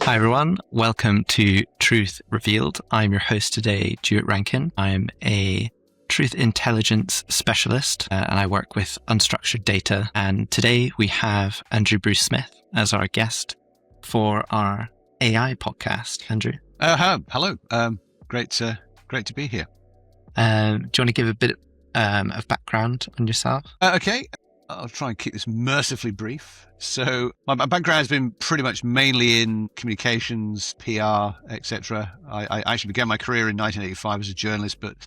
Hi everyone, welcome to Truth Revealed. I'm your host today, Duart Rankin. I'm a truth intelligence specialist and I work with unstructured data. And today we have Andrew Bruce Smith as our guest for our AI podcast. Andrew. Hello. Great to be here. Do you want to give a bit of background on yourself? Okay. I'll try and keep this mercifully brief. So my background has been pretty much mainly in communications, PR, etc. I actually began my career in 1985 as a journalist, but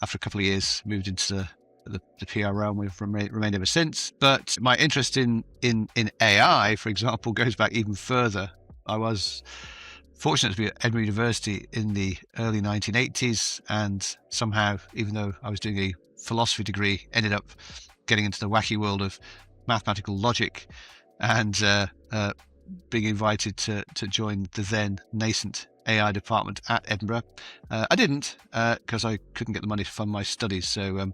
after a couple of years moved into the PR realm. We've remained ever since. But my interest in AI, for example, goes back even further. I was fortunate to be at Edinburgh University in the early 1980s, and somehow, even though I was doing a philosophy degree, ended up getting into the wacky world of mathematical logic and being invited to join the then nascent AI department at Edinburgh. I didn't because I couldn't get the money to fund my studies, so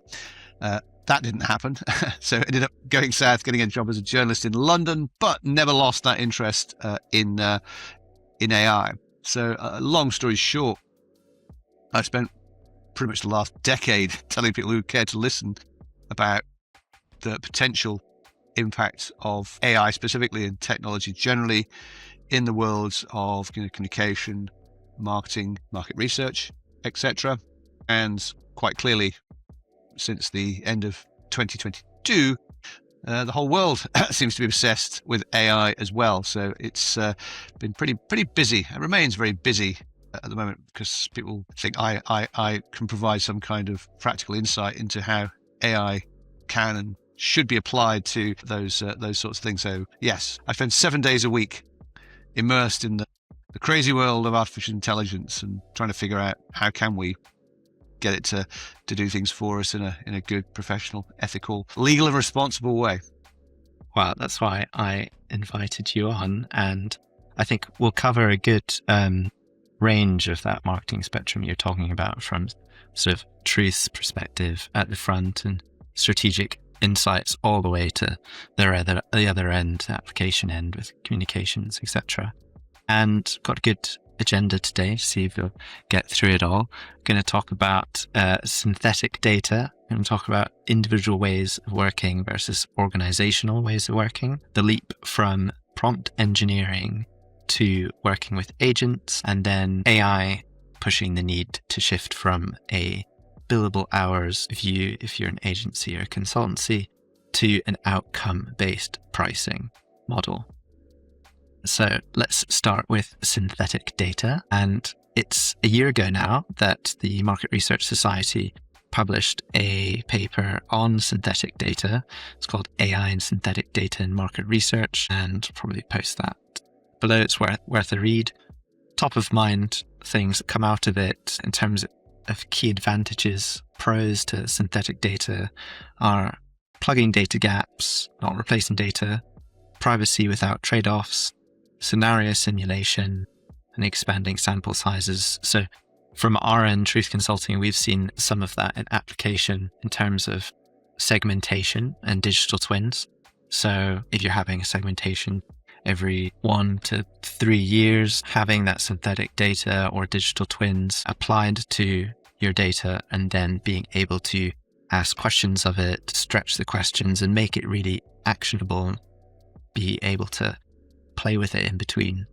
that didn't happen. So I ended up going south, getting a job as a journalist in London, but never lost that interest in AI. So long story short, I've spent pretty much the last decade telling people who care to listen about the potential impact of AI specifically and technology generally in the worlds of communication, marketing, market research, etc. And quite clearly, since the end of 2022, the whole world seems to be obsessed with AI as well. So it's been pretty busy. It remains very busy at the moment because people think I can provide some kind of practical insight into how AI can and should be applied to those sorts of things. So yes, I spend 7 days a week immersed in the crazy world of artificial intelligence and trying to figure out how can we get it to do things for us in a good, professional, ethical, legal and responsible way. Wow, that's why I invited you on, and I think we'll cover a good range of that marketing spectrum you're talking about, from sort of truth's perspective at the front and strategic insights all the way to the other end, the application end with communications, etc. And got a good agenda today. See if we'll get through it all. Going to talk about synthetic data. Going to talk about individual ways of working versus organizational ways of working. The leap from prompt engineering to working with agents, and then AI pushing the need to shift from a billable hours view, if you're an agency or a consultancy, to an outcome-based pricing model. So let's start with synthetic data. And it's a year ago now that the Market Research Society published a paper on synthetic data. It's called AI and Synthetic Data in Market Research, and I'll probably post that below. It's worth a read. Top of mind things that come out of it in terms of key advantages, pros to synthetic data are plugging data gaps, not replacing data, privacy without trade-offs, scenario simulation, and expanding sample sizes. So from our end, Truth Consulting, we've seen some of that in application in terms of segmentation and digital twins. So if you're having a segmentation every 1 to 3 years, having that synthetic data or digital twins applied to your data and then being able to ask questions of it, stretch the questions and make it really actionable, be able to play with it in between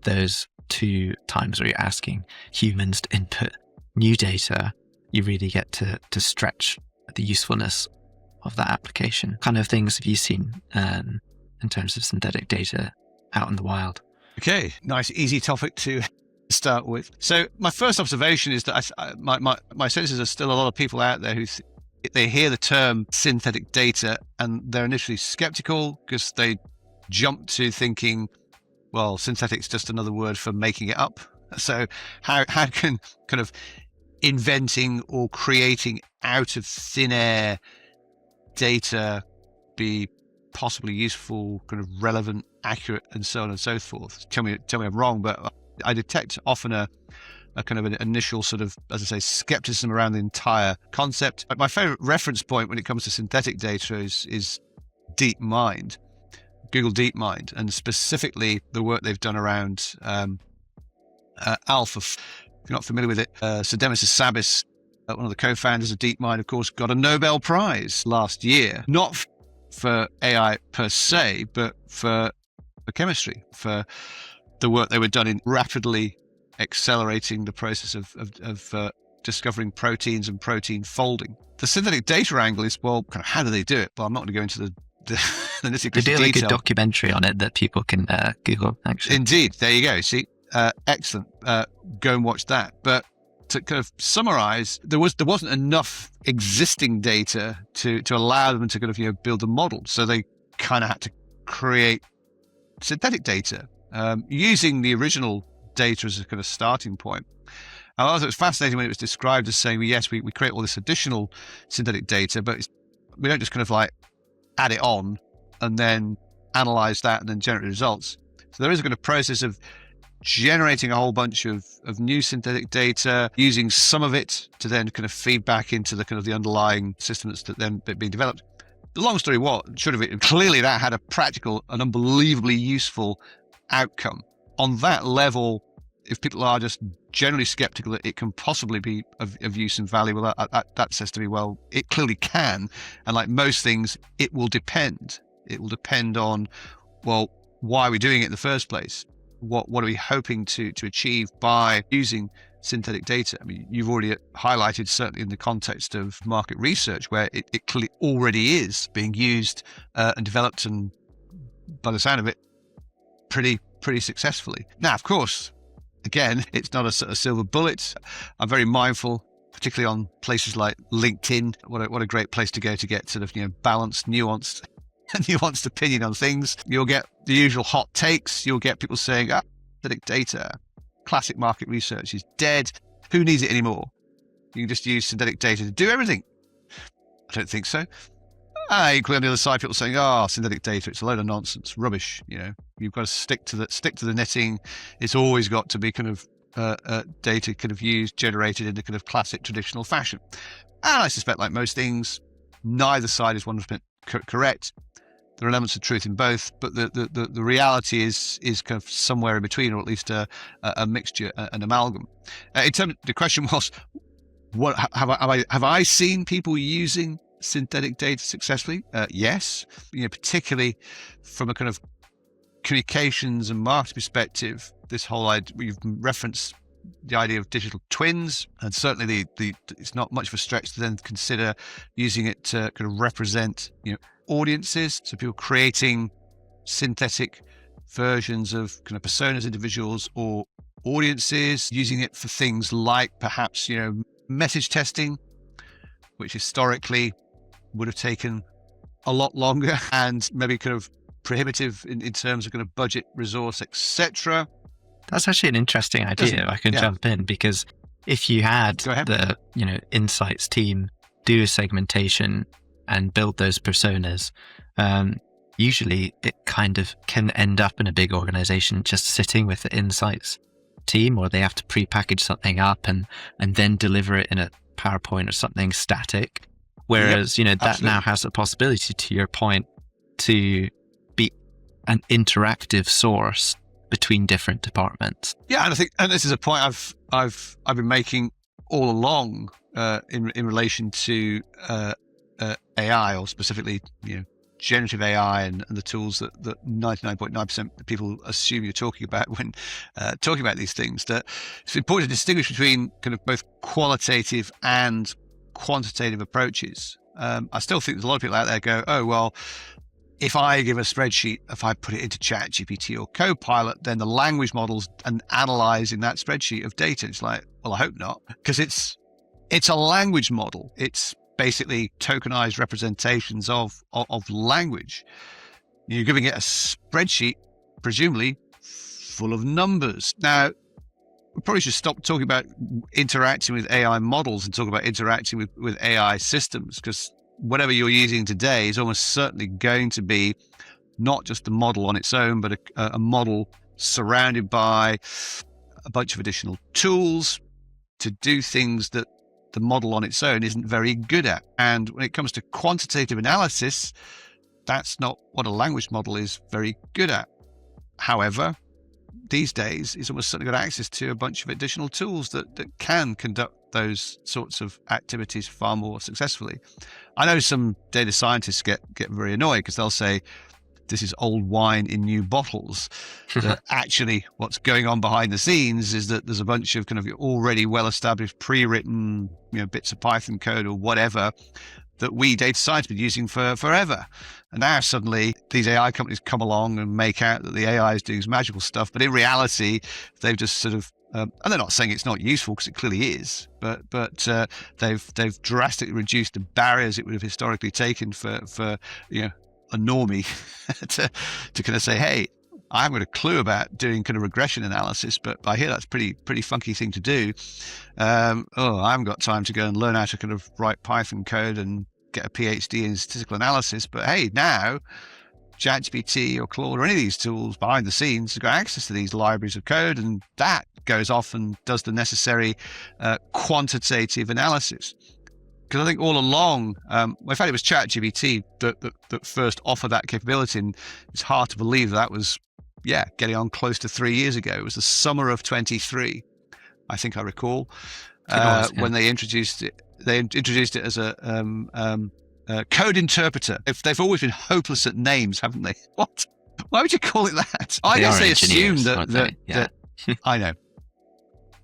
those two times where you're asking humans to input new data, you really get to stretch the usefulness of that application. Kind of things have you seen in terms of synthetic data out in the wild? Okay, nice, easy topic to start with. So my first observation is that my sense is there's still a lot of people out there who they hear the term synthetic data and they're initially skeptical because they jump to thinking, well, synthetic's just another word for making it up. So how can kind of inventing or creating out of thin air data be possibly useful, kind of relevant, accurate, and so on and so forth? Tell me I'm wrong, but I detect often a kind of an initial sort of, as I say, skepticism around the entire concept. My favorite reference point when it comes to synthetic data is DeepMind, Google DeepMind, and specifically the work they've done around Alpha. If you're not familiar with it, Sir Demis Hassabis, one of the co-founders of DeepMind, of course, got a Nobel Prize last year, not for AI per se, but for chemistry, for the work they were done in rapidly accelerating the process of discovering proteins and protein folding. The synthetic data angle is, well, kind of how do they do it? Well, I'm not going to go into the nitty-gritty They do detail. like a documentary on it that people can Google, actually. Indeed. There you go. See, excellent. Go and watch that. But to kind of summarize, there wasn't enough existing data to allow them to kind of build a model. So they kind of had to create synthetic data using the original data as a kind of starting point. And I thought it was fascinating when it was described as saying, well, yes, we create all this additional synthetic data, but we don't just kind of like add it on and then analyze that and then generate results. So there is a kind of process of generating a whole bunch of new synthetic data, using some of it to then kind of feed back into the kind of the underlying systems that then being developed. The long story short of it, clearly that had a practical and unbelievably useful outcome. On that level, if people are just generally skeptical that it can possibly be of use and value, well, that says to me, well, it clearly can. And like most things, it will depend. It will depend on, well, why are we doing it in the first place? What are we hoping to achieve by using synthetic data? I mean, you've already highlighted, certainly in the context of market research, where it clearly already is being used and developed, and by the sound of it, pretty successfully. Now, of course, again, it's not a sort of silver bullet. I'm very mindful, particularly on places like LinkedIn. What a great place to go to get sort of balanced, nuanced opinion on things. You'll get the usual hot takes. You'll get people saying, synthetic data, classic market research is dead. Who needs it anymore? You can just use synthetic data to do everything. I don't think so. Equally on the other side, people saying, synthetic data, it's a load of nonsense, rubbish. You've got to stick to the knitting. It's always got to be kind of data kind of used, generated in the kind of classic traditional fashion. And I suspect, like most things, neither side is 100% correct. There are elements of truth in both, but the reality is kind of somewhere in between, or at least a mixture, an amalgam. In terms, the question was, what have I seen people using synthetic data successfully? Yes, particularly from a kind of communications and marketing perspective. This whole idea, you've referenced the idea of digital twins, and certainly it's not much of a stretch to then consider using it to kind of represent audiences. So people creating synthetic versions of kind of personas, individuals, or audiences, using it for things like perhaps message testing, which historically would have taken a lot longer and maybe kind of prohibitive in terms of kind of budget, resource, etc. That's actually an interesting idea. I can jump in, because if you had the insights team do a segmentation and build those personas, usually it kind of can end up in a big organization just sitting with the insights team, or they have to pre-package something up and then deliver it in a PowerPoint or something static. Whereas, that absolutely. now has the possibility, to your point, to be an interactive source between different departments. Yeah, and I think, and this is a point I've been making all along in relation to AI, or specifically generative AI and the tools that 99.9% of people assume you're talking about when talking about these things. That it's important to distinguish between kind of both qualitative and quantitative approaches. I still think there's a lot of people out there go, oh well, if I give a spreadsheet, if I put it into ChatGPT or Copilot, then the language models and analyzing that spreadsheet of data, it's like, well, I hope not, because it's a language model. It's basically tokenized representations of language. You're giving it a spreadsheet, presumably full of numbers. Now, we probably should stop talking about interacting with AI models and talk about interacting with AI systems, because whatever you're using today is almost certainly going to be not just the model on its own, but a model surrounded by a bunch of additional tools to do things that the model on its own isn't very good at. And when it comes to quantitative analysis, that's not what a language model is very good at. However, these days, it's almost certainly got access to a bunch of additional tools that can conduct those sorts of activities far more successfully. I know some data scientists get very annoyed because they'll say, this is old wine in new bottles. That actually what's going on behind the scenes is that there's a bunch of kind of already well-established, pre-written, bits of Python code or whatever that we data scientists have been using for forever. And now suddenly these AI companies come along and make out that the AI is doing magical stuff, but in reality, they've just sort of, and they're not saying it's not useful because it clearly is, but they've drastically reduced the barriers it would have historically taken for a normie to kind of say, hey, I haven't got a clue about doing kind of regression analysis, but I hear that's pretty funky thing to do. I haven't got time to go and learn how to kind of write Python code and get a PhD in statistical analysis. But hey, now ChatGPT or Claude or any of these tools behind the scenes have got access to these libraries of code, and that goes off and does the necessary quantitative analysis. Because I think all along, in fact, it was ChatGPT that first offered that capability, and it's hard to believe that was, getting on close to 3 years ago. It was the summer of 23, I think I recall, when they introduced it. They introduced it as a code interpreter. They've always been hopeless at names, haven't they? What? Why would you call it that? I guess they assumed that I know.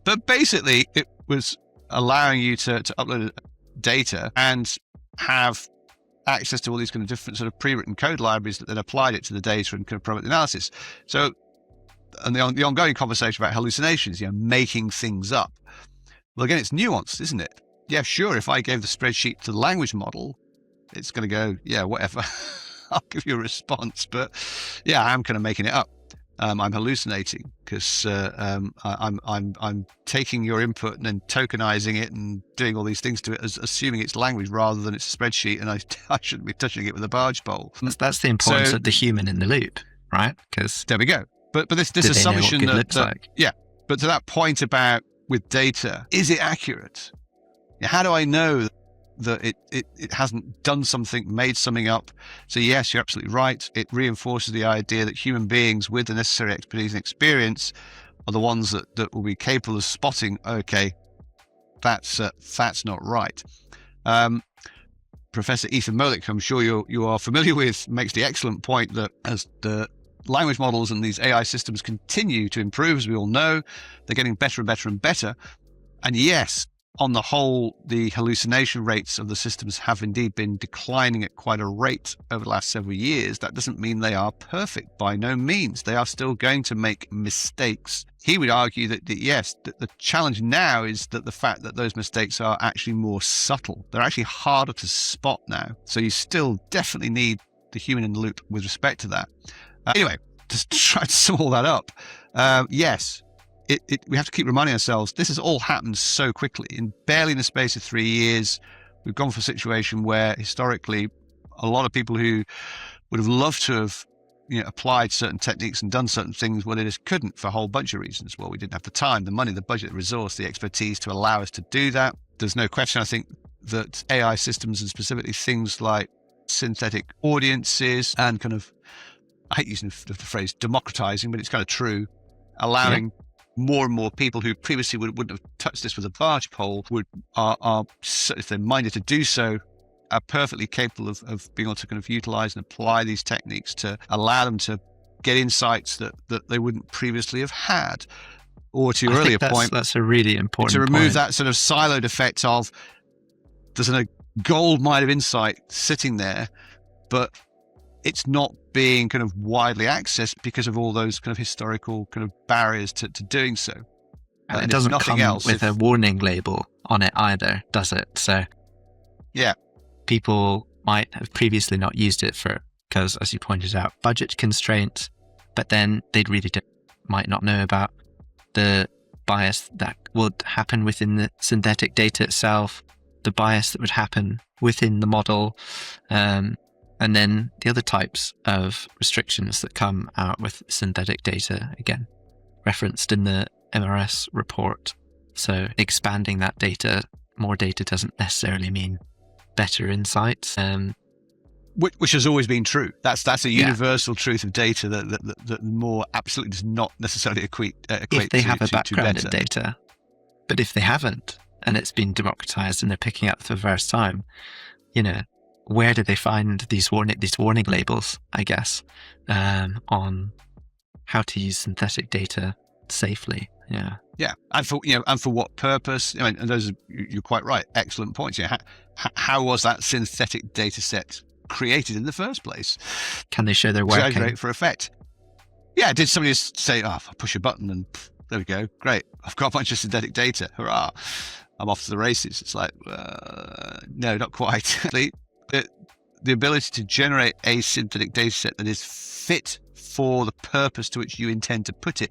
But basically, it was allowing you to upload data and have access to all these kind of different sort of pre-written code libraries that then applied it to the data and kind of promote the analysis. So, and the ongoing conversation about hallucinations, making things up. Well, again, it's nuanced, isn't it? Yeah, sure. If I gave the spreadsheet to the language model, it's going to go, whatever. I'll give you a response. But I'm kind of making it up. I'm hallucinating because I'm taking your input and then tokenizing it and doing all these things to it, as assuming it's language rather than it's a spreadsheet, and I shouldn't be touching it with a barge pole. That's the importance of the human in the loop, right? Because there we go. But this assumption but to that point about with data, is it accurate? How do I know that it hasn't done something, made something up? So yes, you're absolutely right. It reinforces the idea that human beings with the necessary expertise and experience are the ones that will be capable of spotting, okay, that's not right. Professor Ethan Molick, I'm sure you are familiar with, makes the excellent point that as the language models and these AI systems continue to improve, as we all know, they're getting better and better and better. And yes, on the whole, the hallucination rates of the systems have indeed been declining at quite a rate over the last several years. That doesn't mean they are perfect, by no means. They are still going to make mistakes. He would argue that the challenge now is that the fact that those mistakes are actually more subtle. They're actually harder to spot now. So you still definitely need the human in the loop with respect to that. Anyway, to try to sum all that up, yes, we have to keep reminding ourselves this has all happened so quickly. Barely in the space of 3 years, we've gone from a situation where historically a lot of people who would have loved to have applied certain techniques and done certain things, well, they just couldn't for a whole bunch of reasons. Well, we didn't have the time, the money, the budget, the resource, the expertise to allow us to do that. There's no question, I think, that AI systems and specifically things like synthetic audiences and kind of, I hate using the phrase democratizing, but it's kind of true, allowing more and more people who previously wouldn't have touched this with a barge pole are, if they're minded to do so, are perfectly capable of being able to kind of utilize and apply these techniques to allow them to get insights that they wouldn't previously have had. Or to your earlier point, that's a really important to remove point. that sort of siloed effect of there's a gold mine of insight sitting there, but it's not being kind of widely accessed because of all those kind of historical kind of barriers to doing so. And it doesn't come with a warning label on it either, does it? So people might have previously not used it because, as you pointed out, budget constraints, but then they really might not know about the bias that would happen within the synthetic data itself, the bias that would happen within the model, and then the other types of restrictions that come out with synthetic data, again, referenced in the MRS report. So expanding that data, more data doesn't necessarily mean better insights. Which has always been true. That's a universal truth of data that more absolutely does not necessarily equate if they have a to background better. in data. But if they haven't, and it's been democratized and they're picking up for the first time, where do they find these warning labels, I guess, on how to use synthetic data safely? Yeah, and for what purpose? I mean, and those you're quite right. Excellent points. How was that synthetic data set created in the first place? Can they show their work? Exaggerate for effect. Yeah, did somebody just say, "Oh, I push a button and there we go, great, I've got a bunch of synthetic data, hurrah, I'm off to the races"? It's like, no, not quite. The ability to generate a synthetic data set that is fit for the purpose to which you intend to put it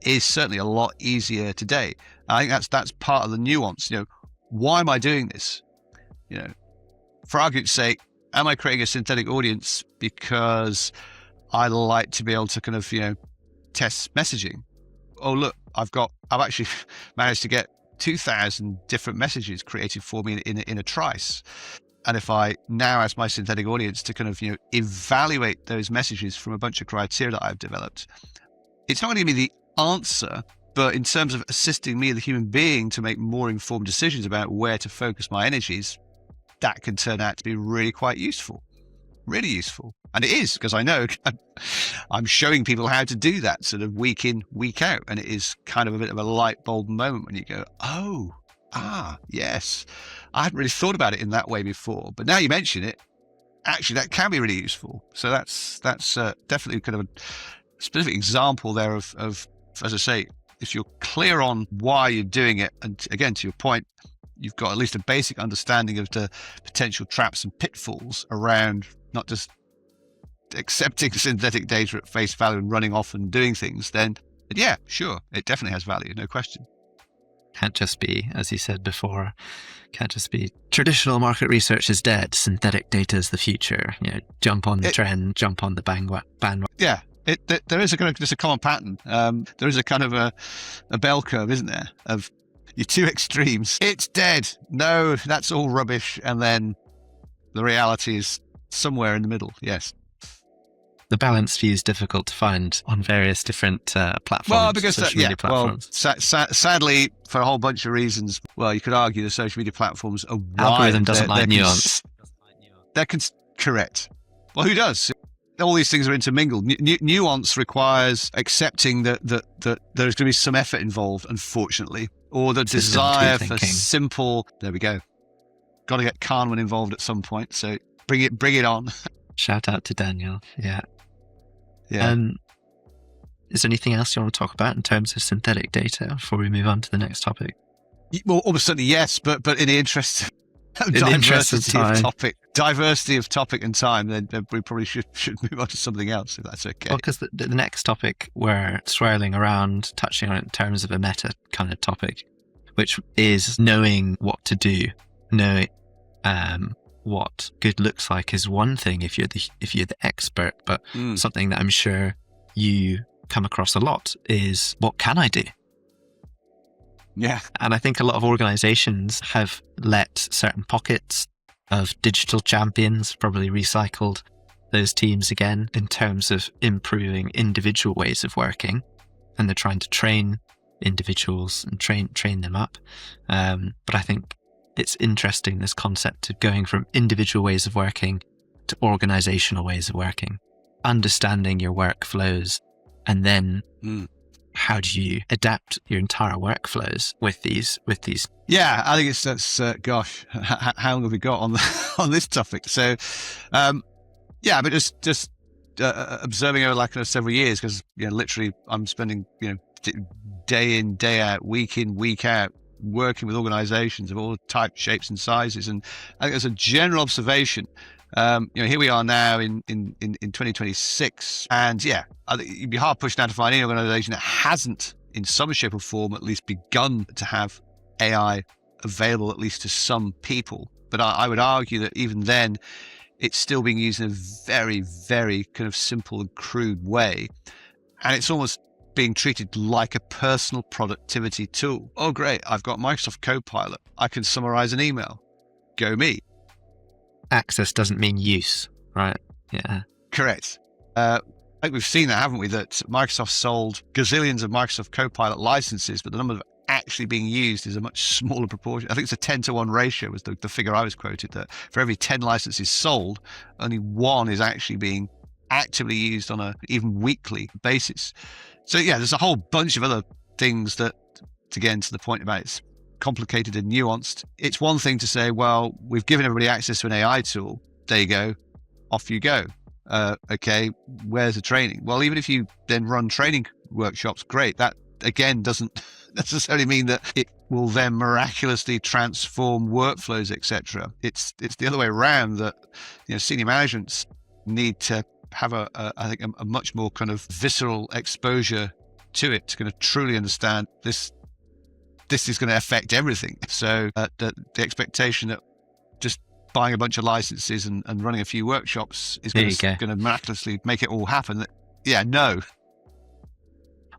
is certainly a lot easier today. I think that's part of the nuance. Why am I doing this? For argument's sake, am I creating a synthetic audience because I like to be able to kind of, test messaging? Oh, look, I've actually managed to get 2,000 different messages created for me in a trice. And if I now ask my synthetic audience to kind of, evaluate those messages from a bunch of criteria that I've developed, it's not going to give me the answer, but in terms of assisting me, the human being, to make more informed decisions about where to focus my energies, that can turn out to be really quite useful. Really useful. And it is, because I know I'm showing people how to do that sort of week in, week out. And it is kind of a bit of a light bulb moment when you go, yes, I hadn't really thought about it in that way before. But now you mention it, actually, that can be really useful. So that's definitely kind of a specific example there of, as I say, if you're clear on why you're doing it, and again, to your point, you've got at least a basic understanding of the potential traps and pitfalls around not just accepting synthetic data at face value and running off and doing things, then yeah, sure, it definitely has value, no question. Can't just be, as you said before, traditional market research is dead, synthetic data is the future. Jump on the trend, jump on the bandwagon. Yeah. There is just a common pattern. There is a kind of a bell curve, isn't there, of your two extremes. It's dead. No, that's all rubbish. And then the reality is somewhere in the middle. Yes. The balanced view is difficult to find on various different platforms. Well, because social media platforms. Sadly, for a whole bunch of reasons. Well, you could argue the social media platforms are algorithm doesn't like nuance. Correct. Well, who does? All these things are intermingled. Nuance requires accepting that there's going to be some effort involved, unfortunately, or the desire for simple. There we go. Got to get Kahneman involved at some point. So bring it on. Shout out to Daniel. Yeah. Yeah. Is there anything else you want to talk about in terms of synthetic data before we move on to the next topic? Well, almost certainly yes, but in the interest of diversity of topic and time, then we probably should move on to something else, if that's okay. Well, because the next topic we're swirling around, touching on it in terms of a meta kind of topic, which is knowing what to do. Knowing what good looks like is one thing if you're the expert, but something that I'm sure you come across a lot is, what can I do? Yeah. And I think a lot of organizations have let certain pockets of digital champions, probably recycled those teams again in terms of improving individual ways of working. And they're trying to train individuals and train them up. But I think it's interesting, this concept of going from individual ways of working to organizational ways of working, understanding your workflows, and then how do you adapt your entire workflows with these? Yeah, I think that's gosh, how long have we got on this topic? So, yeah, but just observing over like several years, because literally I'm spending day in, day out, week in, week out, working with organizations of all types, shapes and sizes. And I think there's a general observation. Here we are now in 2026, and yeah, I think you'd be hard pushed now to find any organization that hasn't, in some shape or form, at least begun to have AI available at least to some people. But I would argue that even then, it's still being used in a very, very kind of simple and crude way, and it's almost being treated like a personal productivity tool. Oh, great, I've got Microsoft Copilot. I can summarize an email. Go me. Access doesn't mean use. right? Yeah. Correct. I think we've seen that, haven't we? That Microsoft sold gazillions of Microsoft Copilot licenses, but the number of actually being used is a much smaller proportion. I think it's a 10-to-1 ratio was the figure I was quoted, that for every 10 licenses sold, only one is actually being actively used on a even weekly basis. So yeah, there's a whole bunch of other things that, again, to the point about it's complicated and nuanced. It's one thing to say, well, we've given everybody access to an AI tool. There you go. Off you go. Okay, where's the training? Well, even if you then run training workshops, great. That again doesn't necessarily mean that it will then miraculously transform workflows, etc. It's the other way around, that senior managements need to have I think a much more kind of visceral exposure to it to kind of truly understand this is going to affect everything. So the expectation that just buying a bunch of licenses and running a few workshops is going to miraculously make it all happen. Yeah, no.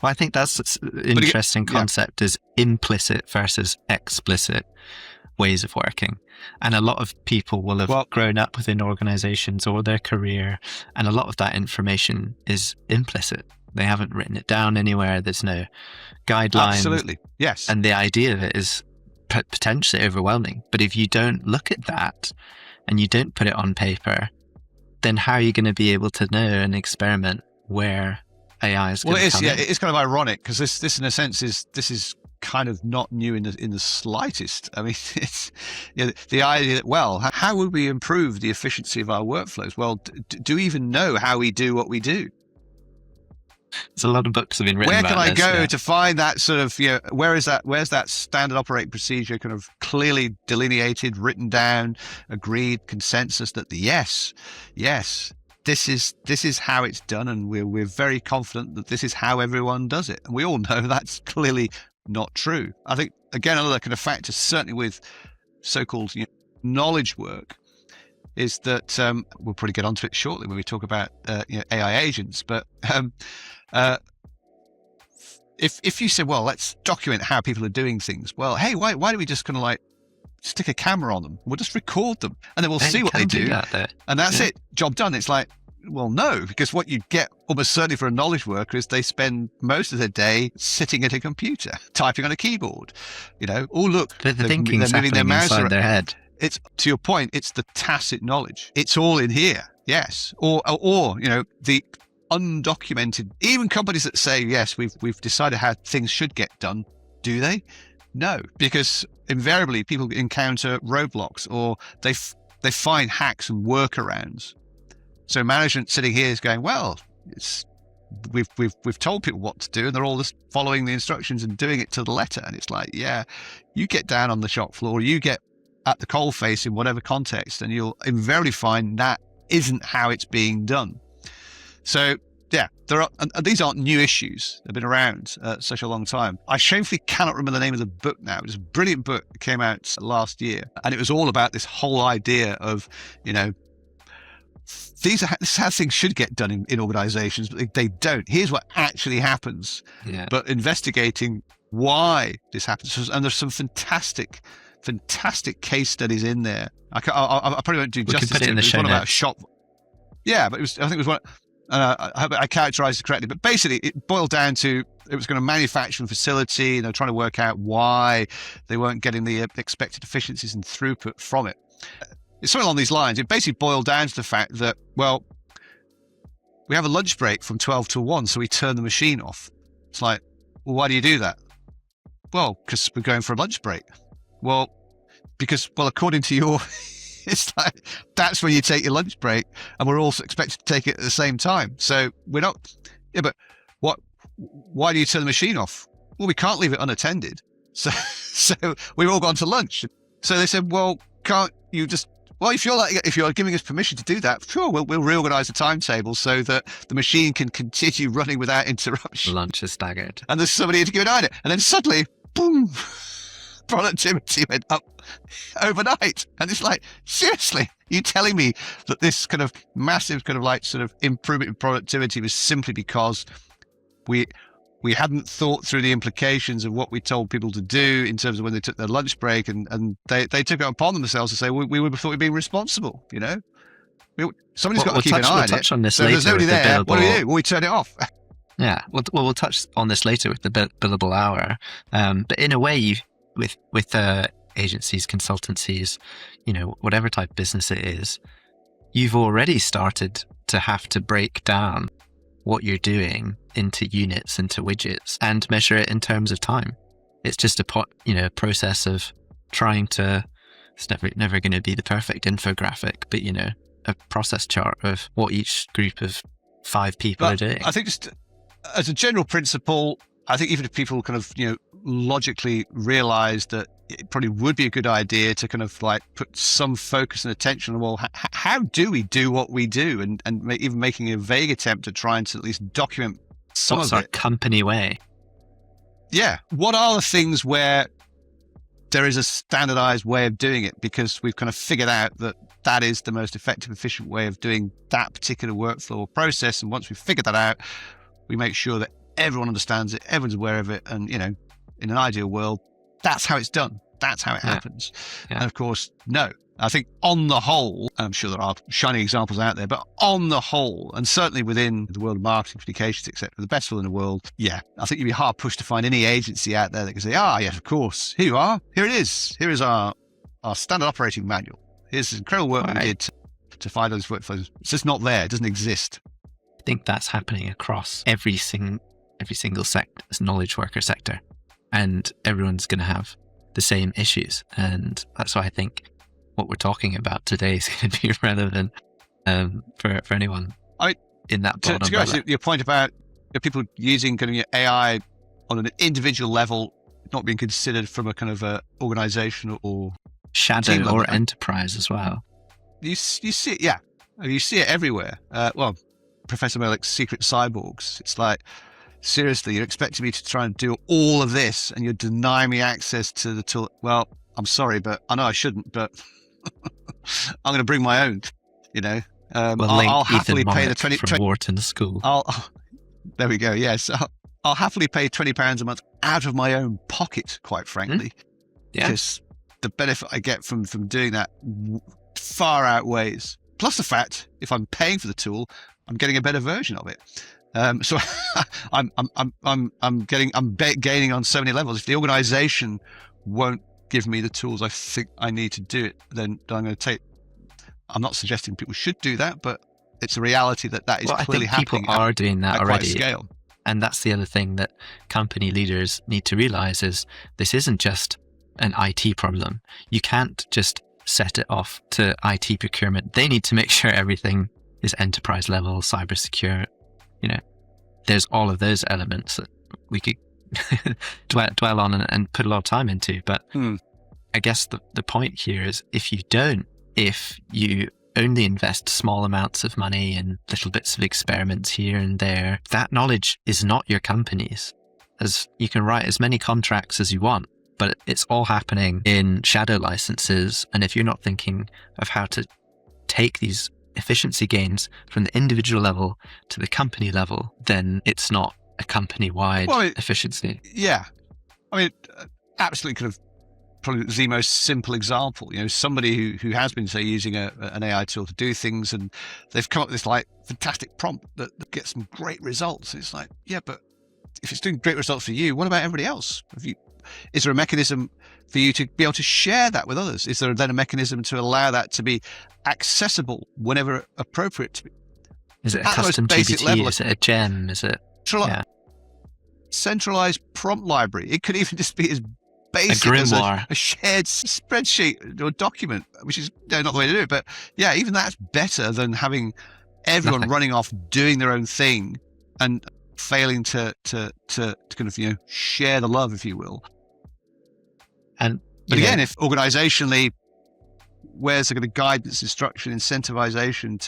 Well, I think that's an interesting concept, is implicit versus explicit ways of working. And a lot of people will have grown up within organizations or their career, and a lot of that information is implicit. They haven't written it down anywhere. There's no guidelines. Absolutely. Yes. And the idea of it is potentially overwhelming. But if you don't look at that and you don't put it on paper, then how are you going to be able to know and experiment where AI is going to come in? It is kind of ironic, because this in a sense is kind of not new in the slightest. I mean, it's the idea that, well, how would we improve the efficiency of our workflows? Well, do we even know how we do what we do? There's a lot of books have been written about this. Where can I go to find that sort of, where's that standard operating procedure kind of clearly delineated, written down, agreed, consensus that yes, this is how it's done, and we're very confident that this is how everyone does it. And we all know that's clearly not true. I think, again, another kind of factor, certainly with so-called knowledge work, is that we'll probably get onto it shortly when we talk about AI agents. But if you say, well, let's document how people are doing things. Well, hey, why don't we just kind of like stick a camera on them? We'll just record them, and then we'll see what they do. And that's it. Job done. It's like, well, no, because what you get almost certainly for a knowledge worker is they spend most of their day sitting at a computer, typing on a keyboard. Oh, look, the thinking's happening their mouse inside their head. It's, to your point, it's the tacit knowledge. It's all in here. Yes. Or the undocumented, even companies that say, yes, we've decided how things should get done. Do they? No, because invariably people encounter roadblocks, or they find hacks and workarounds. So management sitting here is going, well, we've told people what to do, and they're all just following the instructions and doing it to the letter. And it's like, yeah, you get down on the shop floor, you get at the coalface in whatever context, and you'll invariably find that isn't how it's being done. So yeah, and these aren't new issues. They've been around such a long time. I shamefully cannot remember the name of the book now. It was a brilliant book that came out last year, and it was all about this whole idea of, this is how things should get done in organizations, but they don't. Here's what actually happens. Yeah. But investigating why this happens, and there's some fantastic case studies in there. I probably won't do justice to it. It was one about shop. Yeah, but I think it was one. I hope I characterized it correctly. But basically, it boiled down to, it was going to manufacture a facility, and they're trying to work out why they weren't getting the expected efficiencies and throughput from it. It's something along these lines. It basically boiled down to the fact that, well, we have a lunch break from 12 to 1, so we turn the machine off. It's like, well, why do you do that? Well, because we're going for a lunch break. Well, because, according to your, it's like, that's when you take your lunch break, and we're also expected to take it at the same time. So we're not, but why do you turn the machine off? Well, we can't leave it unattended. So we've all gone to lunch. So they said, well, can't you just, well, if you're giving us permission to do that, sure, we'll reorganize the timetable so that the machine can continue running without interruption. Lunch is staggered. And there's somebody to keep an eye on it. And then suddenly, boom, productivity went up overnight. And it's like, seriously, you telling me that this kind of massive kind of like sort of improvement in productivity was simply because we hadn't thought through the implications of what we told people to do in terms of when they took their lunch break, and they took it upon themselves to say, we thought we were being responsible, Somebody's got to We'll keep an eye on it. touch on this So if later. there's nobody with the there, what do we billable- do? Well, we turn it off. Yeah, we'll touch on this later with the billable hour. But in a way, with agencies, consultancies, whatever type of business it is, you've already started to have to break down what you're doing into units, into widgets, and measure it in terms of time. It's just a process of trying to. It's never going to be the perfect infographic, but a process chart of what each group of 5 people are doing. I think just as a general principle, I think even if people kind of, logically realize that it probably would be a good idea to kind of like put some focus and attention on, well, how do we do what we do? And even making a vague attempt at trying to at least document some What's of our it. company way? Yeah. What are the things where there is a standardized way of doing it because we've kind of figured out that is the most effective, efficient way of doing that particular workflow or process. And once we've figured that out, we make sure that everyone understands it, everyone's aware of it. And, in an ideal world, that's how it's done. That's how it happens. Yeah. And of course, no. I think on the whole, I'm sure there are shining examples out there, but on the whole, and certainly within the world of marketing, communications, etc., the best will in the world, I think you'd be hard pushed to find any agency out there that can say, yes, of course, here you are. Here it is. Here is our standard operating manual. Here's the incredible work we did to find those workflows. It's just not there. It doesn't exist. I think that's happening across every single sector, knowledge worker sector, and everyone's going to have the same issues. And that's why I think what we're talking about today is going to be relevant for anyone in that broad to go umbrella. to your point about people using kind of AI on an individual level, not being considered from a kind of a organization or Shadow team level, or enterprise as well. You see it, yeah. You see it everywhere. Professor Malick's secret cyborgs. It's like, seriously, you're expecting me to try and do all of this and you're denying me access to the tool. Well, I'm sorry, but I know I shouldn't, but I'm going to bring my own, I'll happily pay the 20 from Wharton School. There we go. Yes. I'll happily pay £20 a month out of my own pocket, quite frankly, because the benefit I get from doing that far outweighs. Plus the fact, if I'm paying for the tool, I'm getting a better version of it. So I'm gaining on so many levels. If the organization won't give me the tools I think I need to do it, then I'm going to I'm not suggesting people should do that, but it's a reality that is clearly I think happening. People are doing that at already. quite a scale. And that's the other thing that company leaders need to realize is this isn't just an IT problem. You can't just set it off to IT procurement. They need to make sure everything is enterprise level, cyber secure. There's all of those elements that we could dwell on and put a lot of time into. But I guess the point here is if you only invest small amounts of money and little bits of experiments here and there, that knowledge is not your company's. As you can write as many contracts as you want, but it's all happening in shadow licenses. And if you're not thinking of how to take these efficiency gains from the individual level to the company level, then it's not a company-wide efficiency. Yeah. I mean, absolutely kind of probably the most simple example, somebody who has been, say, using an AI tool to do things, and they've come up with this like fantastic prompt that gets some great results. It's like, yeah, but if it's doing great results for you, what about everybody else? Is there a mechanism for you to be able to share that with others? Is there then a mechanism to allow that to be accessible whenever appropriate to be? Is it a custom GPT? Level, is it a gem? Is it centralized prompt library? It could even just be as basic as a shared spreadsheet or document, which is not the way to do it. But yeah, even that's better than having everyone running off doing their own thing and failing to kind of share the love, if you will. But again, if organizationally, where's the kind of guidance, instruction, incentivization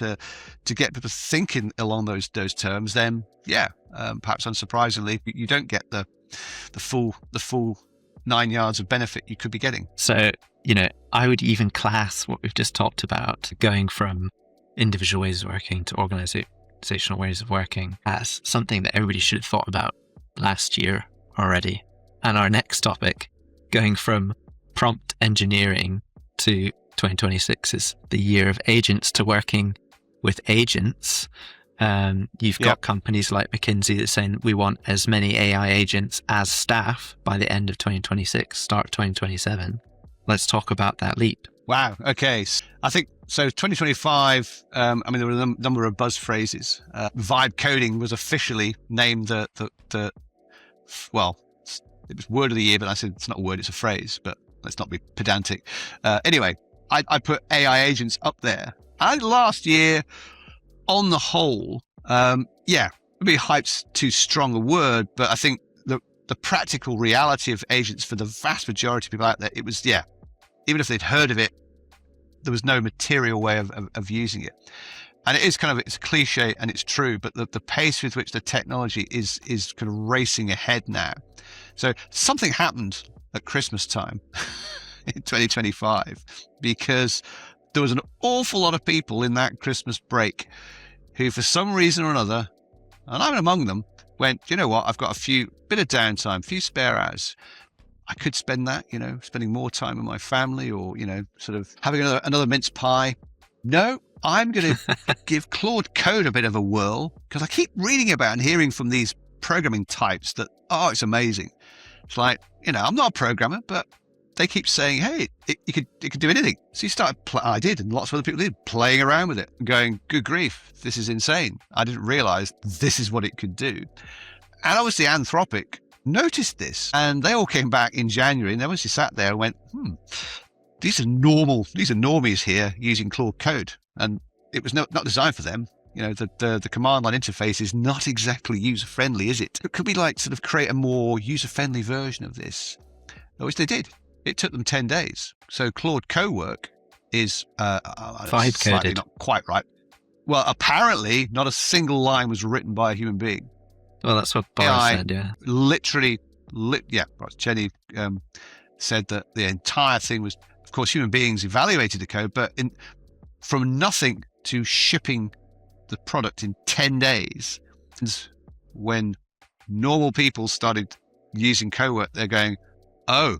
to get people thinking along those terms, then perhaps unsurprisingly, you don't get the full 9 yards of benefit you could be getting. So I would even class what we've just talked about, going from individual ways of working to organizational ways of working, as something that everybody should have thought about last year already. And our next topic, going from prompt engineering to 2026 is the year of agents, to working with agents. You've got companies like McKinsey that's saying we want as many AI agents as staff by the end of 2026, start 2027. Let's talk about that leap. Wow. Okay. I think so. 2025. I mean, there were a number of buzz phrases. Vibe coding was officially named well, it was word of the year, but I said it's not a word, it's a phrase. But let's not be pedantic. Anyway, I put AI agents up there. And last year, on the whole, maybe hype's too strong a word, but I think the practical reality of agents for the vast majority of people out there, it was, even if they'd heard of it, there was no material way of using it. And it is it's a cliche and it's true, but the pace with which the technology is kind of racing ahead now. So something happened at Christmas time in 2025, because there was an awful lot of people in that Christmas break who, for some reason or another, and I'm among them, went, you know what, I've got a bit of downtime, few spare hours. I could spend that, spending more time with my family, or, sort of having another mince pie. No, I'm going to give Claude Code a bit of a whirl, because I keep reading about and hearing from these programming types that, it's amazing. It's like, I'm not a programmer, but they keep saying, hey, it could do anything. So you started, I did, and lots of other people did, playing around with it and going, good grief, this is insane. I didn't realize this is what it could do. And obviously Anthropic noticed this, and they all came back in January, and they obviously sat there and went, these are normies here using Claude Code. And it was not designed for them. The command line interface is not exactly user-friendly, is it? It could be like sort of create a more user-friendly version of this, which they did. It took them 10 days. So Claude Cowork is vibe-coded. Not quite right. Well, apparently not a single line was written by a human being. Well, that's what Boris said, yeah. Literally, Jenny said that the entire thing was, of course, human beings evaluated the code, but from nothing to shipping the product in 10 days, when normal people started using Cowork, they're going, oh,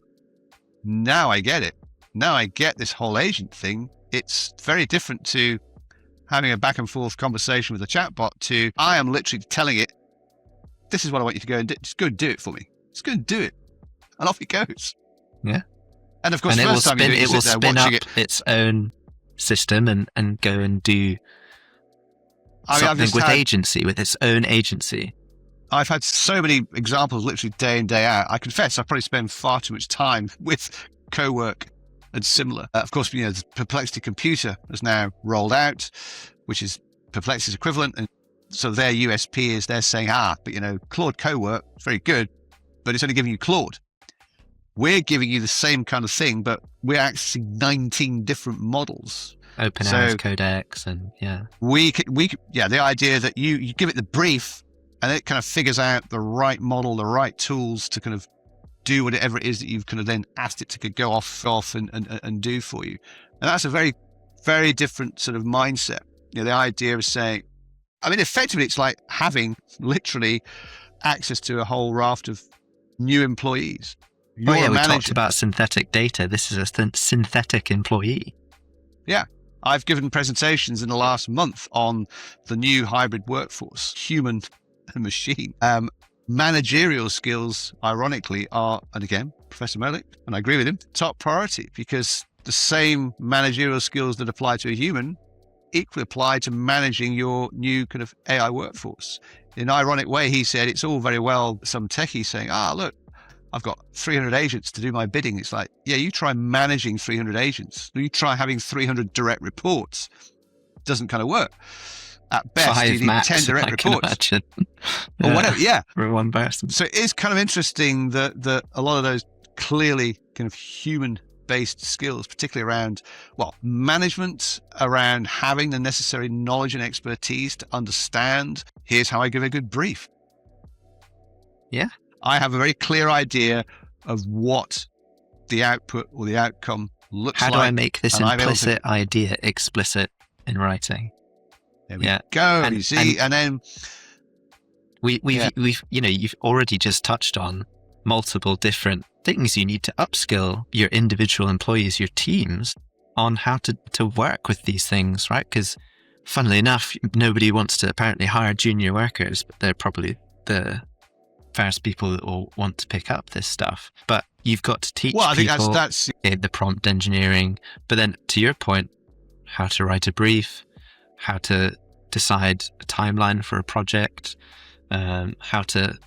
now I get it. Now I get this whole agent thing. It's very different to having a back and forth conversation with a chatbot to, I am literally telling it, this is what I want you to go and do. Just go and do it for me. Just go and do it. And off it goes. Yeah. And of course, it will spin up its own system and go and do something with agency, with its own agency. I've had so many examples literally day in, day out. I confess I probably spend far too much time with Cowork and similar. Of course, the Perplexity Computer has now rolled out, which is Perplexity's equivalent. And so their USP is they're saying, but Claude Cowork is very good, but it's only giving you Claude. We're giving you the same kind of thing, but we're accessing 19 different models. OpenAI's Codex, and the idea that you give it the brief, and it kind of figures out the right model, the right tools to kind of do whatever it is that you've kind of then asked it to go off and do for you. And that's a very, very different sort of mindset. The idea of saying, effectively, it's like having literally access to a whole raft of new employees. We talked about synthetic data. This is a synthetic employee. Yeah. I've given presentations in the last month on the new hybrid workforce, human and machine. Managerial skills, ironically, are, and again, Professor Malik, and I agree with him, top priority, because the same managerial skills that apply to a human equally apply to managing your new kind of AI workforce. In an ironic way, he said, it's all very well some techie saying, look, I've got 300 agents to do my bidding. It's like, you try managing 300 agents. You try having 300 direct reports. It doesn't kind of work. At best, you need 10 direct reports. Or whatever, for one person. So it is kind of interesting that a lot of those clearly kind of human-based skills, particularly around, management, around having the necessary knowledge and expertise to understand, here's how I give a good brief. Yeah. I have a very clear idea of what the output or the outcome looks like. How do I make this implicit idea explicit in writing? There we go. You see, and then we've you've already just touched on multiple different things you need to upskill your individual employees, your teams, on how to work with these things, right? Because funnily enough, nobody wants to apparently hire junior workers, but they're probably the first people that will want to pick up this stuff. But you've got to teach I think people that's the prompt engineering, but then to your point, how to write a brief, how to decide a timeline for a project, how to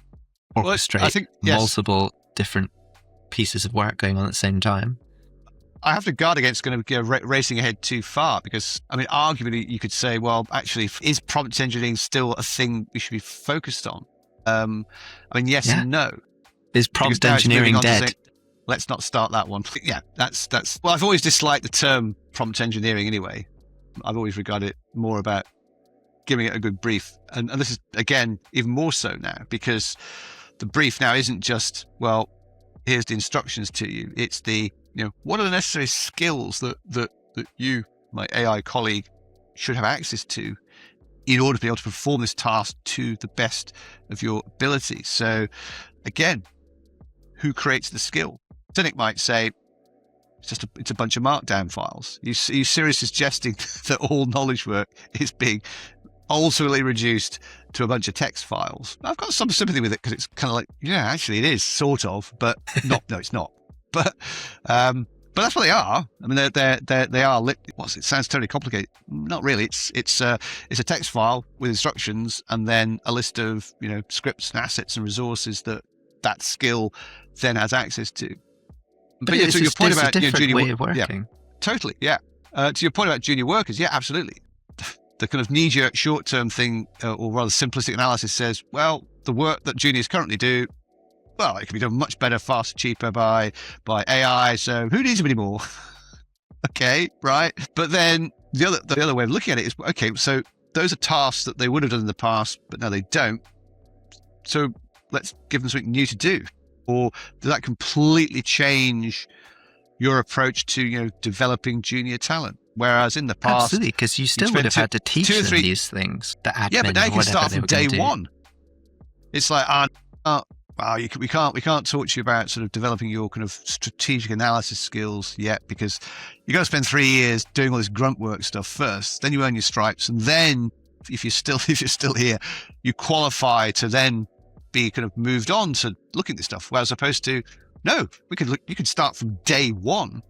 orchestrate multiple different pieces of work going on at the same time. I have to guard against kind of racing ahead too far, because, I mean, arguably you could say, well, actually, is prompt engineering still a thing we should be focused on? I mean, yes and no. Is prompt engineering dead? Let's not start that one. Yeah, that's. Well, I've always disliked the term prompt engineering anyway. I've always regarded it more about giving it a good brief. And this is, again, even more so now, because the brief now isn't just, well, here's the instructions to you. It's the, what are the necessary skills that you, my AI colleague, should have access to in order to be able to perform this task to the best of your ability. So again, who creates the skill? Cynic might say, it's a bunch of markdown files. You seriously suggesting that all knowledge work is being ultimately reduced to a bunch of text files? I've got some sympathy with it, because it's kind of like, yeah, actually it is sort of, but not. No, it's not. But that's what they are. I mean, they are. It sounds totally complicated. Not really. It's a text file with instructions, and then a list of scripts and assets and resources that skill then has access to. But yeah, to your point about junior way of working. Yeah, totally. Yeah. To your point about junior workers, yeah, absolutely. The kind of knee-jerk short-term thing, or rather simplistic analysis, says, well, the work that juniors currently do, well, it can be done much better, faster, cheaper by AI. So who needs them anymore? Okay, right. But then the other way of looking at it is, okay, so those are tasks that they would have done in the past, but now they don't. So let's give them something new to do. Or does that completely change your approach to developing junior talent? Whereas in the past, absolutely, because you still would have had to teach them these things. The admin, yeah, but now you can start from day one. It's like, we can't talk to you about sort of developing your kind of strategic analysis skills yet, because you got to spend 3 years doing all this grunt work stuff first. Then you earn your stripes, and then if you're still here, you qualify to then be kind of moved on to looking at this stuff. Whereas opposed to, no, you could start from day one,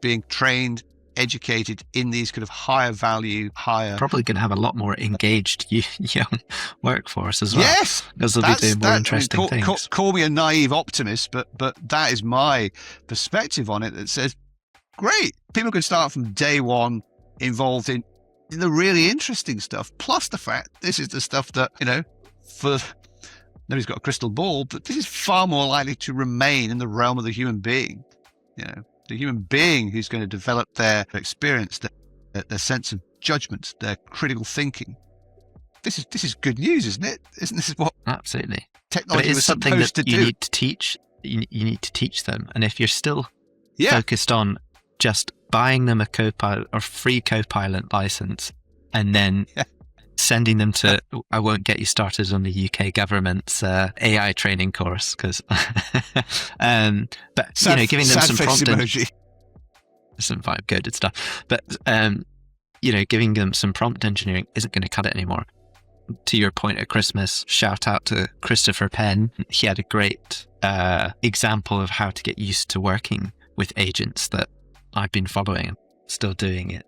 being trained, educated in these kind of higher value, probably going to have a lot more engaged young workforce as well. Yes, because they'll be doing more interesting things. Call me a naive optimist, but that is my perspective on it. That says, great, people can start from day one involved in the really interesting stuff. Plus the fact this is the stuff that for nobody's got a crystal ball, but this is far more likely to remain in the realm of the human being. The human being who's going to develop their experience, their sense of judgment, their critical thinking. This is good news, isn't it? Isn't this what absolutely technology was something supposed that to you do? need to teach. You need to teach them, and if you're still focused on just buying them a Copilot or free Copilot license, and then sending them to, I won't get you started on the UK government's AI training course, because, but giving them some prompt some vibe coded stuff, but giving them some prompt engineering isn't going to cut it anymore. To your point at Christmas, shout out to Christopher Penn. He had a great example of how to get used to working with agents that I've been following and still doing it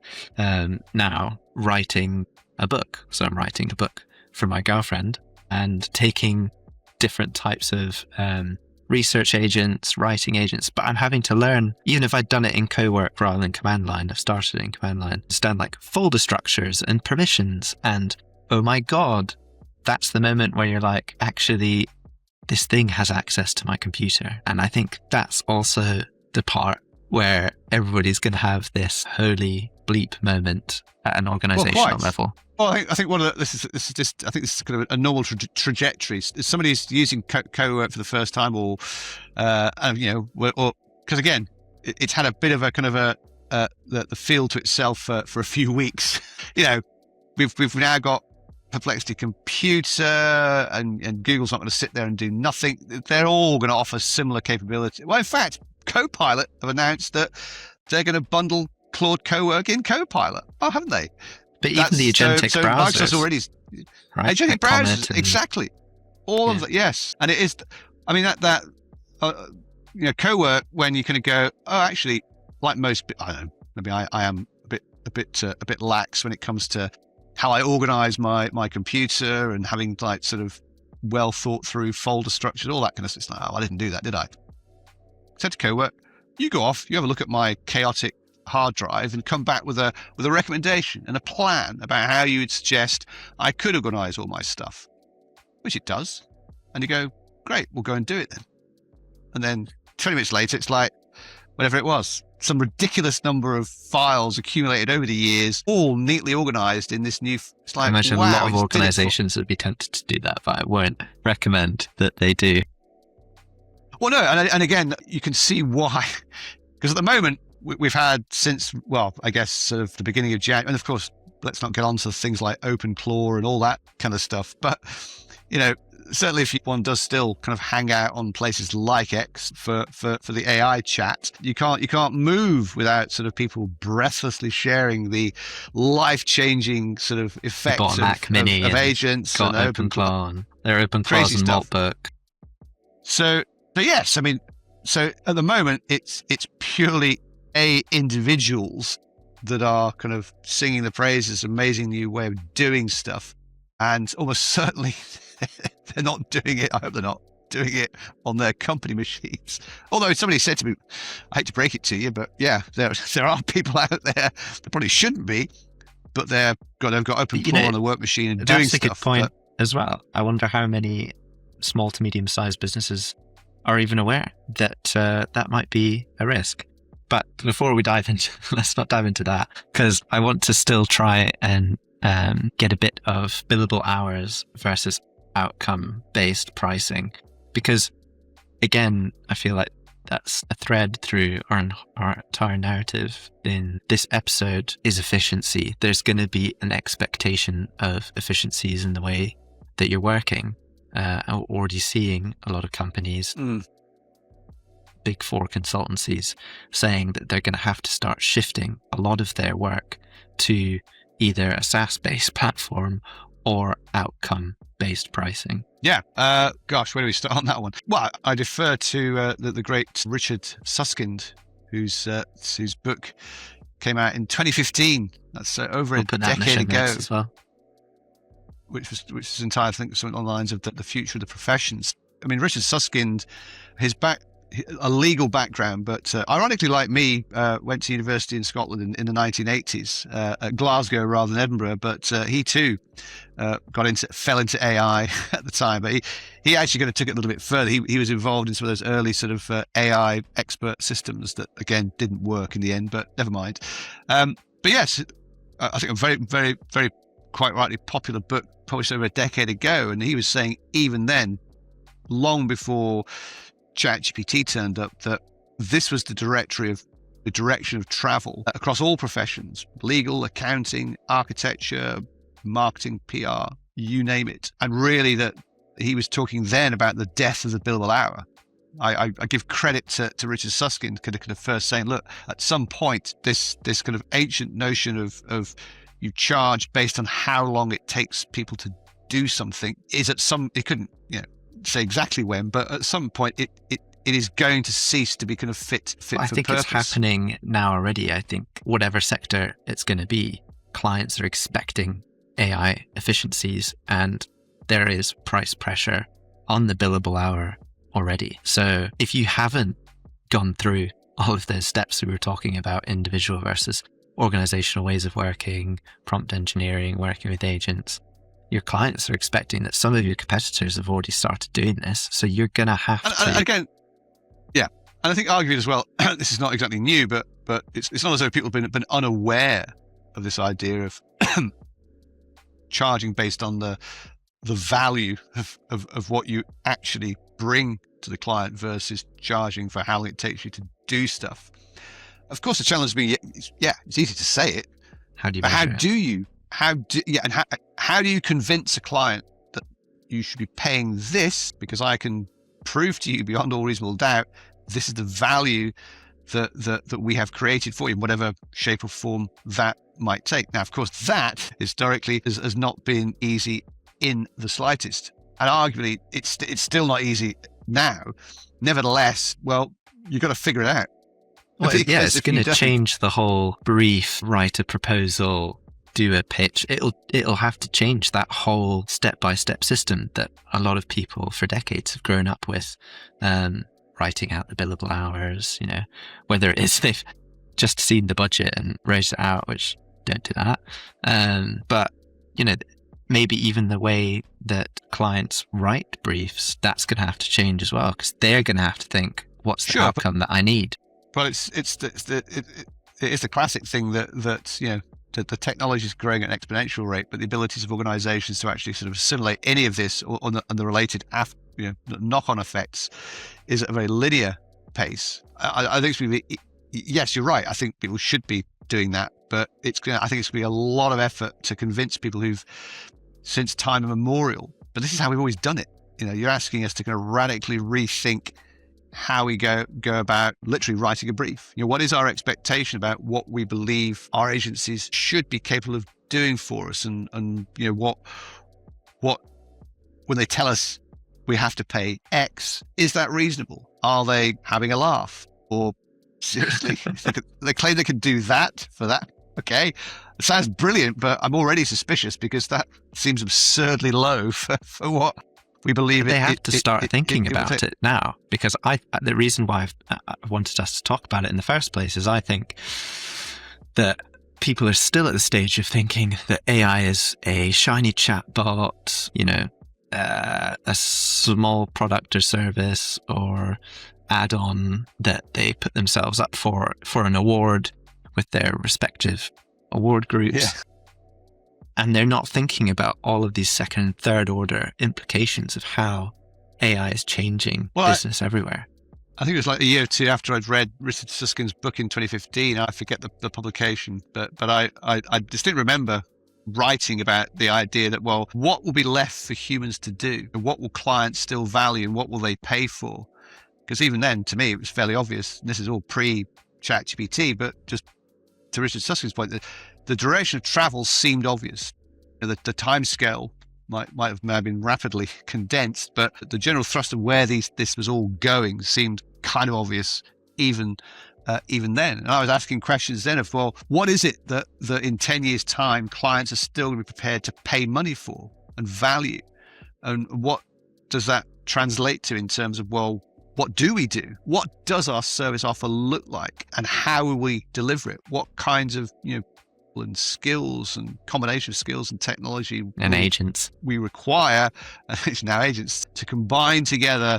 now, writing a book. So I'm writing a book for my girlfriend and taking different types of research agents, writing agents, but I'm having to learn, even if I'd done it in co-work rather than command line, I've started in command line, understand like folder structures and permissions. And oh my God, that's the moment where you're like, actually, this thing has access to my computer. And I think that's also the part where everybody's going to have this holy bleep moment at an organizational level. Well, I think one of this is just, I think this is kind of a normal trajectory. If somebody's using co-work for the first time, or because again, it's had a bit of a kind of the feel to itself for a few weeks. We've now got Perplexity Computer, and Google's not going to sit there and do nothing. They're all going to offer similar capability. Well, in fact, Copilot have announced that they're going to bundle Claude Co-work in Copilot. Oh, haven't they? But even the agentic so browsers, Microsoft's already right? agentic Like browsers, and, exactly. All of that, yes. And it is. I mean that co-work, when you kind of go, oh, actually, like most, I don't know, maybe I am a bit lax when it comes to how I organize my computer and having like sort of well thought through folder structures, all that kind of stuff. It's like, oh, I didn't do that, did I? Said to co-work, you go off, you have a look at my chaotic hard drive and come back with a recommendation and a plan about how you would suggest I could organize all my stuff, which it does. And you go, great, we'll go and do it then. And then 20 minutes later, it's like, whatever it was, some ridiculous number of files accumulated over the years, all neatly organized in this new, it's like, I imagine wow, a lot of organizations would be tempted to do that, but I won't recommend that they do. Well, no, and again, you can see why. Because at the moment, we've had since, well, I guess sort of the beginning of January, and of course, let's not get on to things like OpenClaw and all that kind of stuff. But, certainly if one does still kind of hang out on places like X for the AI chat, you can't move without sort of people breathlessly sharing the life-changing sort of effects of agents and OpenClaw. They're OpenClaws and Maltbook. So yes, I mean, so at the moment it's purely individuals that are kind of singing the praises, amazing new way of doing stuff, and almost certainly they're not doing it. I hope they're not doing it on their company machines. Although somebody said to me, I hate to break it to you, but yeah, there are people out there that probably shouldn't be, but they've got OpenClaw on the work machine and doing stuff. That's a good point as well. I wonder how many small to medium-sized businesses are even aware that that might be a risk. But before we dive into, let's not dive into that, because I want to still try and get a bit of billable hours versus outcome-based pricing. Because again, I feel like that's a thread through our entire narrative in this episode is efficiency. There's going to be an expectation of efficiencies in the way that you're working. I'm already seeing a lot of companies, big four consultancies, saying that they're going to have to start shifting a lot of their work to either a SaaS-based platform or outcome-based pricing. Yeah. Gosh, where do we start on that one? Well, I defer to the great Richard Susskind, whose book came out in 2015. That's over a decade ago as well. Which was entirely, I think, something on the lines of the future of the professions. I mean, Richard Susskind, a legal background, but ironically, like me, went to university in Scotland in the 1980s, at Glasgow rather than Edinburgh. But he too fell into AI at the time. But he actually kind of took it a little bit further. He was involved in some of those early sort of AI expert systems that again didn't work in the end. But never mind. But yes, I think a very, very, very quite rightly popular book published over a decade ago, and he was saying even then, long before ChatGPT turned up, that this was the direction of travel across all professions: legal, accounting, architecture, marketing, PR, you name it. And really, that he was talking then about the death of the billable hour. I give credit to Richard Susskind, kind of first saying, look, at some point, this kind of ancient notion of you charge based on how long it takes people to do something is it couldn't say exactly when, but at some point it is going to cease to be kind of fit for purpose. I think it's happening now already. I think whatever sector it's going to be, clients are expecting AI efficiencies, and there is price pressure on the billable hour already. So if you haven't gone through all of those steps we were talking about, individual versus organizational ways of working, prompt engineering, working with agents, your clients are expecting that some of your competitors have already started doing this. So you're going to have to... And again, yeah. And I think arguably as well, this is not exactly new, but it's not as though people have been unaware of this idea of charging based on the value of what you actually bring to the client versus charging for how long it takes you to do stuff. Of course, the challenge being, it's easy to say it. How do you how do you convince a client that you should be paying this, because I can prove to you beyond all reasonable doubt this is the value that we have created for you, in whatever shape or form that might take. Now, of course, that historically has not been easy in the slightest. And arguably, it's still not easy now. Nevertheless, well, you've got to figure it out. Well, yeah, it's going to change the whole brief, write a proposal, do a pitch. It'll have to change that whole step-by-step system that a lot of people for decades have grown up with, writing out the billable hours, whether it is they've just seen the budget and raised it out, which don't do that. But, maybe even the way that clients write briefs, that's going to have to change as well, because they're going to have to think, what's the outcome that I need? Well, it is the classic thing that the technology is growing at an exponential rate, but the abilities of organizations to actually sort of assimilate any of this and the related knock-on effects is at a very linear pace. I think yes, you're right. I think people should be doing that, but I think it's going to be a lot of effort to convince people who've, since time immemorial, but this is how we've always done it. You're asking us to kind of radically rethink how we go about literally writing a brief. What is our expectation about what we believe our agencies should be capable of doing for us, and what when they tell us we have to pay X, is that reasonable? Are they having a laugh? Or seriously, they claim they can do that for that? Okay, it sounds brilliant, but I'm already suspicious because that seems absurdly low for what we believe. They have to start thinking about it now, because the reason why I wanted us to talk about it in the first place is I think that people are still at the stage of thinking that AI is a shiny chatbot, a small product or service or add-on that they put themselves up for an award with their respective award groups. Yeah. And they're not thinking about all of these second and third order implications of how AI is changing business everywhere. I think it was like a year or two after I'd read Richard Susskind's book in 2015. I forget the publication, but I distinctly remember writing about the idea that, well, what will be left for humans to do? And what will clients still value and what will they pay for? Because even then, to me, it was fairly obvious. This is all pre-ChatGPT, but just to Richard Susskind's point, the direction of travel seemed obvious. The time scale might have been rapidly condensed, but the general thrust of where this was all going seemed kind of obvious even then. And I was asking questions then of, well, what is it that in 10 years' time clients are still going to be prepared to pay money for and value? And what does that translate to in terms of, well, what do we do? What does our service offer look like? And how will we deliver it? What kinds of, and skills and combination of skills and technology and agents we require, it's now agents, to combine together,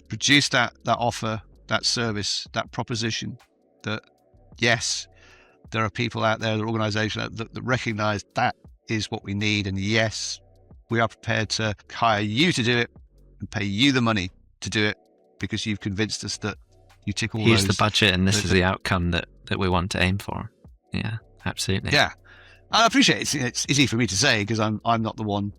produce that offer, that service, that proposition that, yes, there are people out there, there are organizations that recognize that is what we need. And yes, we are prepared to hire you to do it and pay you the money to do it because you've convinced us that you tick all Here's those. the budget and this is the outcome that we want to aim for. Yeah, absolutely. Yeah. I appreciate it. It's easy for me to say because I'm not the one,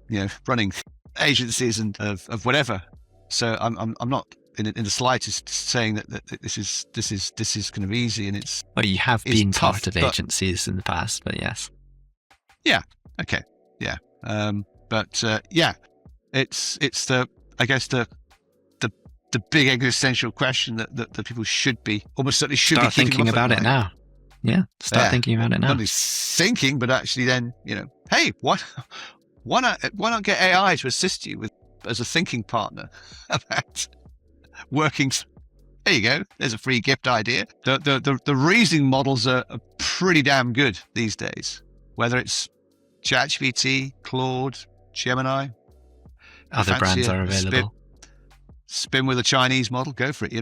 running agencies and of whatever. So I'm not in the slightest saying that this is kind of easy, and it's. Well, you have been tough, part of agencies in the past, but yes. Yeah. Okay. Yeah. It's the big existential question that people should be almost certainly should start be thinking about it now. Yeah. Start thinking about it now. Not only thinking, but actually then, hey, why not get AI to assist you as a thinking partner about working? There you go. There's a free gift idea. The reasoning models are pretty damn good these days, whether it's ChatGPT, Claude, Gemini. Other brands are available. Spin with a Chinese model, go for it,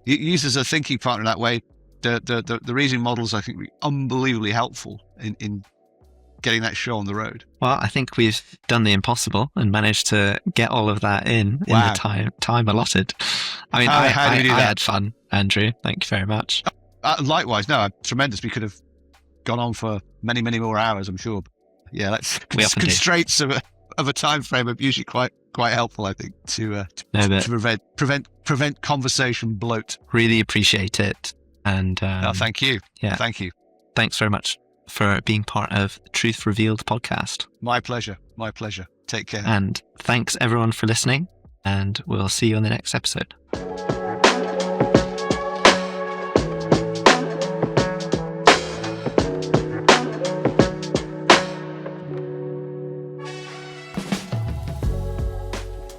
Used as a thinking partner that way. The reasoning models, I think, will be unbelievably helpful in getting that show on the road. Well, I think we've done the impossible and managed to get all of that in the time allotted. I mean, how do we do that? I had fun, Andrew. Thank you very much. Likewise, no, tremendous. We could have gone on for many, many more hours, I'm sure. Yeah, that's constraints of a time frame are usually quite helpful, I think, to prevent conversation bloat. Really appreciate it. And thank you. Yeah. Thank you. thanks very much for being part of the Truth Revealed podcast. My pleasure. My pleasure. Take care. And thanks everyone for listening, and we'll see you on the next episode.